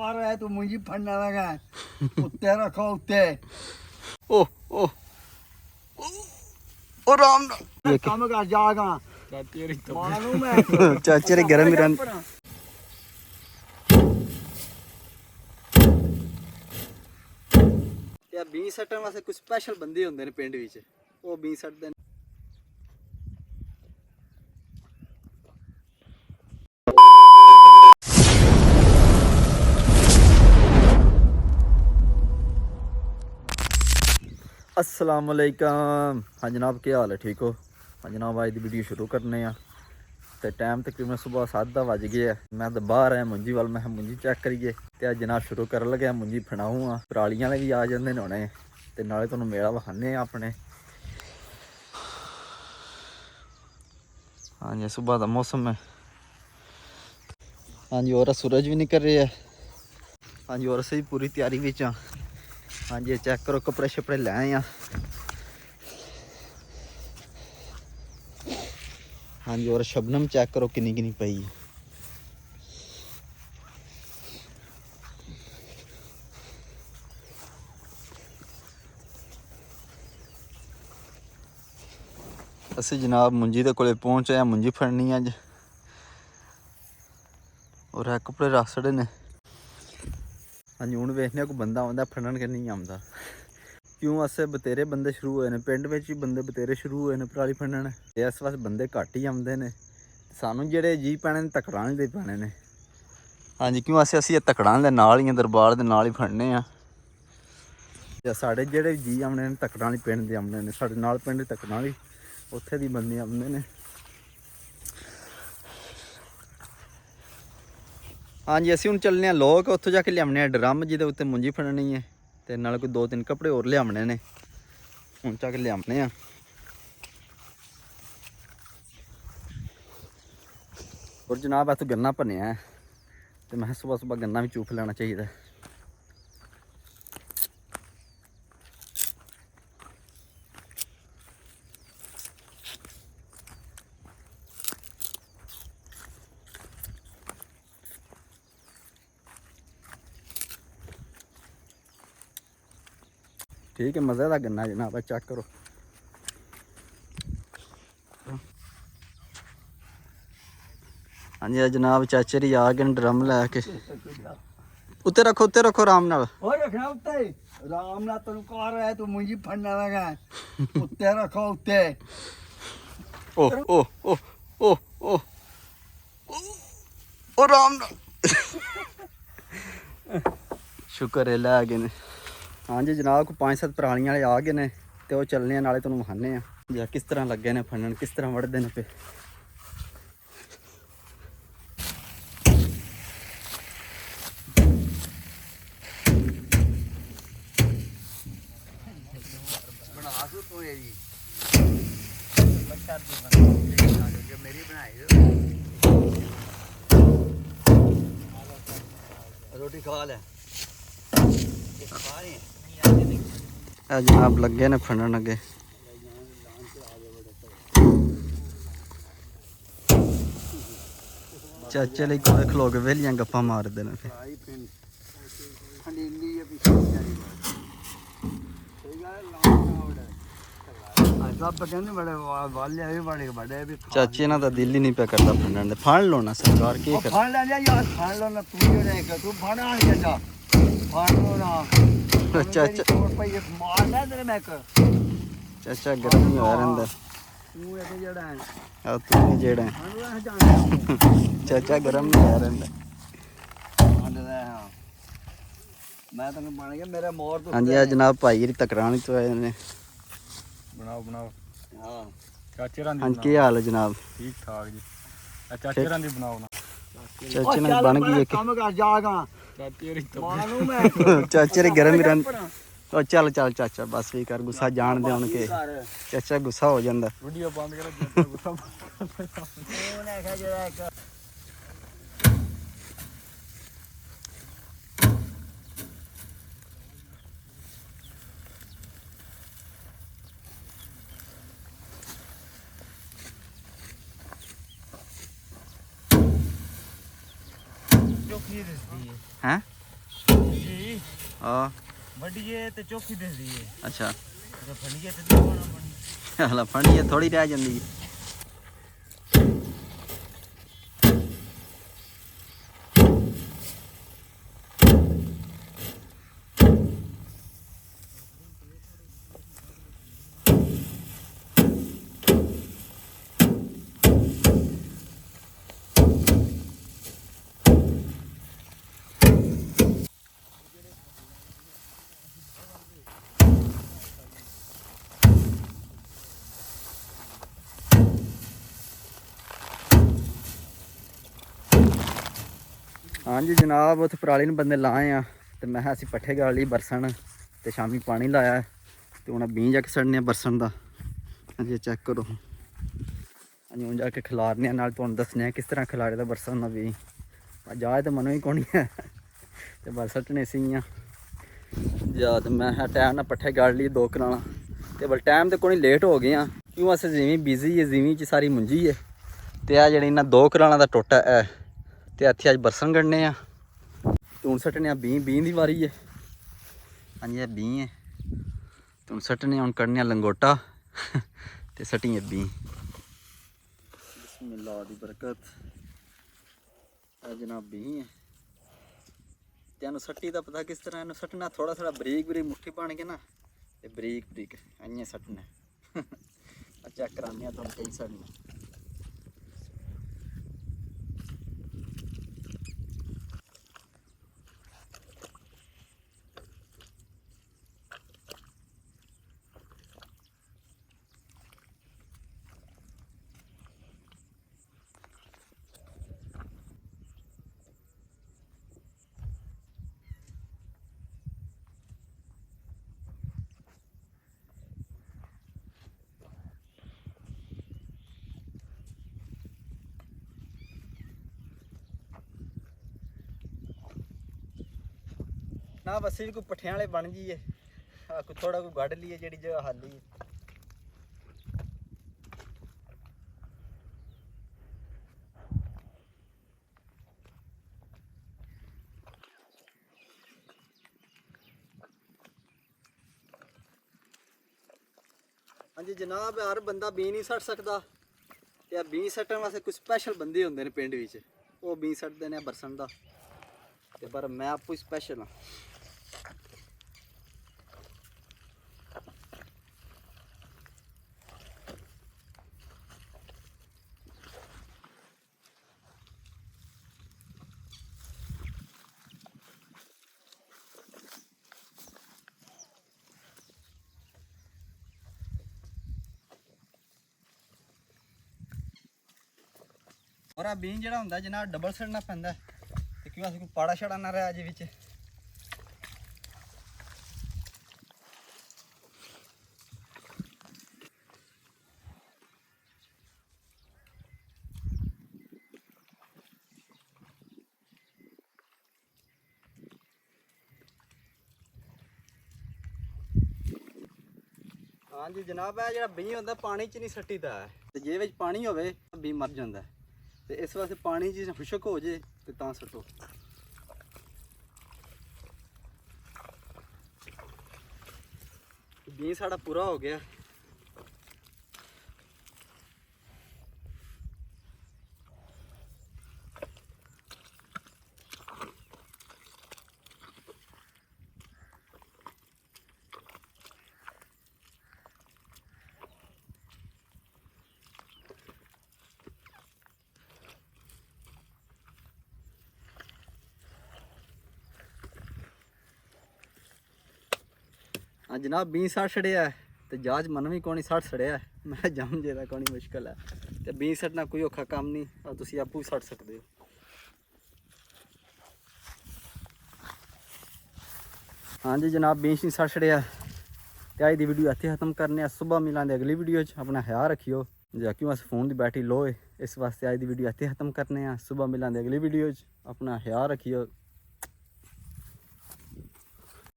Car है तू मुझे फड़ने लगा उत्ते रखो उत्ते ओ ओ ओ राम काम कर जागा ਚਾਚੇ ਰੀ मानू मैं चाचे रे गरम ही रन ਤੇ 20 ਸੱਟਣ ਵਾਸਤੇ ਕੁਝ ਸਪੈਸ਼ਲ ਬੰਦੇ ਹੁੰਦੇ ਨੇ ਪਿੰਡ ਵਿੱਚ ਉਹ 20 ਸੱਟਦੇ ਨੇ अस्सलाम वालेकुम हाँ जनाब क्या हाल है ठीक हो हाँ जनाब आज की वीडियो शुरू करने तो टाइम तकरीबन सुबह 7 बज गए है मैं तो बाहर आया मुंजी वाल मैं मुंजी चेक करिए तो अज जनाब शुरू कर लगे मुंजी फड़ाऊँ हाँ परालियां भी आ जाते हैं हुणे तो नाले तुहानूं मेला विखाने अपने हाँ जी सुबह का मौसम है हाँ जी और सूरज भी निकल रही है हाँ जी और असीं पूरी तैयारी विच हाँ हाँ जी चेक करो कपड़े शपड़े ले आए हैं हाँ जी और शबनम चेक करो किन्नी किन्नी पई असी जनाब मुंजी दे कोले पहुंच आए मुंजी फड़नी अज और है कपड़े रख छड़े ने हाँ जी हूँ वेखने कोई बंदा आंदा फड़न के नहीं आता क्यों अस बतेरे बंदे शुरू हुए हैं पिंड में ही बंदे बतेरे शुरू हुए हैं पराली फड़न इस वास्ते बंदे घट ही आते हैं सानू जेडे जी पैने तकड़ां दे पैने ने हाँ जी क्यों असी तकड़ां दे नाल ही दरबार दे नाल ही फड़ने साढ़े जेडे जी आने तकड़ां वाली पिंड दे आने ने साढ़े नाल पिंड तकड़ां वाली उत्थे दी बंदे आते ने हाँ जी असीं हुण चलने लोग उत्थों जाके लियाने ड्रम जिहदे उत्ते मुंजी फड़नी है ते नाल कोई 2-3 कपड़े होर लियाने ने हुण जाके लियाने और जनाब इत्थों गन्ना भनया है तो मैं सुबह सुबह गन्ना भी चूफ लेना चाहिए ठीक है मज़े का गन्ना जनाब चेक करो हाँ जी जनाब चाचे री आ गए ड्रम लैके उत्ते रखो आराम नाल और रखना उत्ते राम ना तेन कार है तू मुझे फड़ने लगा उत्ते रखो उत्ते ओ ओ ओ ओ ओ ओ राम नाल शुक्र है लै गए ने हाँ जी जनाब को 5-7 परालियां वाले आ गए ने तो चलने नाले तुहानूं विखाने या किस तरह लगे ने फड़न किस तरह वढ़दे ने पे रोटी खा ले जनाब लगे ने फड़न अगे चाचे लिए कोले खलो के वेलियां गप्पा मारदे ने चाची ना तो दिल ही नहीं पे करता फड़न फड़ लो ना सरकार की कर फड़ ले यार फड़ लो ना तू जेड़े तू फड़ आ जा फड़ लो ना चाचा मार ले तेरे मैं चाचा गर्म ही हो रहा तू ये जेड़ा है आ तू ही जेड़ा चाचा गर्म ही हो रहा मैं तेन बन गया मेरे मोर तो हाँ जी जनाब भाई तकरानी तो आए ने ਬਣਾਓ ਬਣਾਓ हां ਚਾਚੇ ਰਾਂ ਦੀ हाँ की हाल है जनाब ਠੀਕ ਠਾਕ ਜੀ ਚਾਚੇ ਰਾਂ ਦੀ ਬਣਾਓ ਨਾ चाचे ने बन गई एक काम कर जागा ਚਾਚੇ ਰੀ मानू मैं चाचे रे गर्म ही रन ओ चल चाचा बस भी कर गुस्सा जान दे उनके चाचा गुस्सा हो जाता ਵੀਡੀਓ ਬੰਦ ਕਰ ਗੁੱਸਾ ਉਹਨੇ ਕਿਹਾ ਜਿਹੜਾ ਇੱਕ हैं ਹਾਂ ਵੱਡੀਏ ਤੇ ਚੌਕੀ ਦਿਸਦੀ ਏ। ਅੱਛਾ ਤੇ ਫੜੀਏ ਤੇ ਦਵਾਣਾ ਬਣੀ। ਹਲਾ ਫਣੀ ਥੋੜੀ ਰਹਿ ਜਾਂਦੀ ਹੈ। ਹਾਂਜੀ ਜਨਾਬ ਉੱਥੇ ਪਰਾਲੀ ਨੂੰ ਬੰਦੇ ਲਾਏ ਆ ਤੇ ਮੈਂ ਕਿਹਾ ਅਸੀਂ ਪੱਠੇ ਗਾਲ ਲਈ ਬਰਸਣ ਤੇ ਸ਼ਾਮੀ ਪਾਣੀ ਲਾਇਆ ਤੇ ਹੁਣ ਬੀਂ ਜਾ ਕੇ ਸੜਨੇ ਆ ਬਰਸਣ ਦਾ। ਹਾਂਜੀ ਚੈੱਕ ਕਰੋ। ਹਾਂਜੀ ਹੁਣ ਜਾ ਕੇ ਖਿਲਾਰਨੇ ਆ, ਨਾਲ ਤੁਹਾਨੂੰ ਦੱਸਣੇ ਆ ਕਿਸ ਤਰ੍ਹਾਂ ਖਿਲਾਰੇ ਦਾ ਬਰਸਣ ਦਾ ਵੀ। ਜਾ ਤਾਂ ਮਨੋਂ ਹੀ ਕੋਣੀ ਹੈ ਤੇ ਬਸ ਸੱਟਣੇ ਸੀਗੀਆਂ ਜਾਂ ਤੇ ਮੈਂ ਕਿਹਾ ਟਾਈਮ ਨਾਲ ਪੱਠੇ ਗਾਲ ਲਈ 2 ਕਨਾਲਾਂ ਤੇ ਬਲ ਟਾਈਮ ਤੇ ਕੋਣੀ ਲੇਟ ਹੋ ਗਏ ਆ ਕਿਉਂ ਅਸੀਂ ਜਿਵੇਂ ਬਿਜ਼ੀ ਹੈ ਜਿਵੇਂ 'ਚ ਸਾਰੀ ਮੁੰਜੀ ਹੈ ਤੇ ਆ ਜਿਹੜੀ ਇਹਨਾਂ 2 ਕਨਾਲਾਂ ਦਾ ਟੋਟਾ ਹੈ ਤੇ ਇੱਥੇ ਅੱਜ ਬਰਸਨ ਕੱਢਣੇ ਆ ਤੇ ਹੁਣ ਸੱਟਣੇ ਆ ਬੀਂ ਦੀ ਵਾਰੀ ਹੈ। ਹਾਂਜੀ ਇਹ ਬੀਂ ਹੈ ਤੇ ਹੁਣ ਸੱਟਣੇ ਹੁਣ ਕੱਢਣੇ ਆ ਲੰਗੋਟਾ ਤੇ ਸੱਟੀਏ ਬੀਂ। ਬਿਸਮਿल्लाह ਦੀ ਬਰਕਤ। ਇਹ ਜਨਾਬ ਬੀਂ ਹੈ ਤੇ ਇਹਨੂੰ ਸੱਟੀ ਦਾ ਪਤਾ ਕਿਸ ਤਰ੍ਹਾਂ ਇਹਨੂੰ ਸੱਟਣਾ, ਥੋੜਾ ਥੋੜਾ ਬਰੀਕ ਮੁੱਠੀ ਬਣ ਕੇ ਨਾ ਤੇ ਬਰੀਕ ਇੰਨੇ ਸੱਟਣਾ। ਚੈੱਕ ਕਰਾਉਂਦੇ ਆ ਤੁਹਾਨੂੰ ਕਈ ਸੱਟਣਾ। ਨਾ ਬਸ ਵੀ ਕੋਈ ਪੱਠਿਆਂ ਵਾਲੇ ਬਣ ਜਾਈਏ, ਕੋਈ ਥੋੜਾ ਕੋਈ ਗੱਡ ਲਈਏ ਜਿਹੜੀ ਜਗ੍ਹਾ ਖਾਲੀ ਹੈ। ਹਾਂਜੀ ਜਨਾਬ ਹਰ ਬੰਦਾ ਬੀਂ ਨਹੀਂ ਸੱਟ ਸਕਦਾ ਤੇ ਆ ਬੀਂ ਸੱਟਣ ਵਾਸਤੇ ਕੁਝ ਸਪੈਸ਼ਲ ਬੰਦੇ ਹੁੰਦੇ ਨੇ ਪਿੰਡ ਵਿੱਚ, ਉਹ ਬੀਂ ਸੱਟਦੇ ਨੇ ਬਰਸਨ ਦਾ ਤੇ ਪਰ ਮੈਂ ਆਪੂ ਸਪੈਸ਼ਲ ਹਾਂ। और आ बीन ਜਿਹੜਾ ਹੁੰਦਾ ਜਨਾਬ ਡਬਲ ਸੜਨਾ ਪੈਂਦਾ ਤੇ ਕਿਉਂ ਅਸੀਂ ਕੋਈ ਪਾੜਾ ਛੜਾ ਨਾ ਰਹਿ ਜੇ ਵਿੱਚ। ਹਾਂਜੀ ਜਨਾਬ ਇਹ ਜਿਹੜਾ ਬੀਂ ਹੁੰਦਾ ਪਾਣੀ 'ਚ ਨਹੀਂ ਸੱਟੀਦਾ ਤੇ ਜੇ ਵਿੱਚ ਪਾਣੀ ਹੋਵੇ ਬੀਂ ਮਰ ਜਾਂਦਾ ਤੇ ਇਸ ਵਾਸਤੇ ਪਾਣੀ 'ਚ ਖੁਸ਼ਕ ਹੋ ਜੇ ਤੇ ਤਾਂ ਸੱਟੋ। ਬੀਂ ਸਾਡਾ ਪੂਰਾ ਹੋ ਗਿਆ। हाँ जनाब 20 60 छड़िया तो जहाज मन भी कोनी 60 छड़िया मैं जम जे कोनी मुश्किल है तो 20 सटना कोई औखा काम नहीं और तुम आपू भी सट सकते हो। हाँ जी जनाब 20 नहीं 60 छड़िया तो अज की वीडियो इतने खत्म करने। सुबह मिलांगे अगली वीडियो अपना ख्याल रखियो जा क्यों अस फोन की बैटरी लो है इस वास्ते अज की वीडियो इतने खत्म करने। सुबह मिलांगे अगली वीडियो अपना ख्याल रखियो।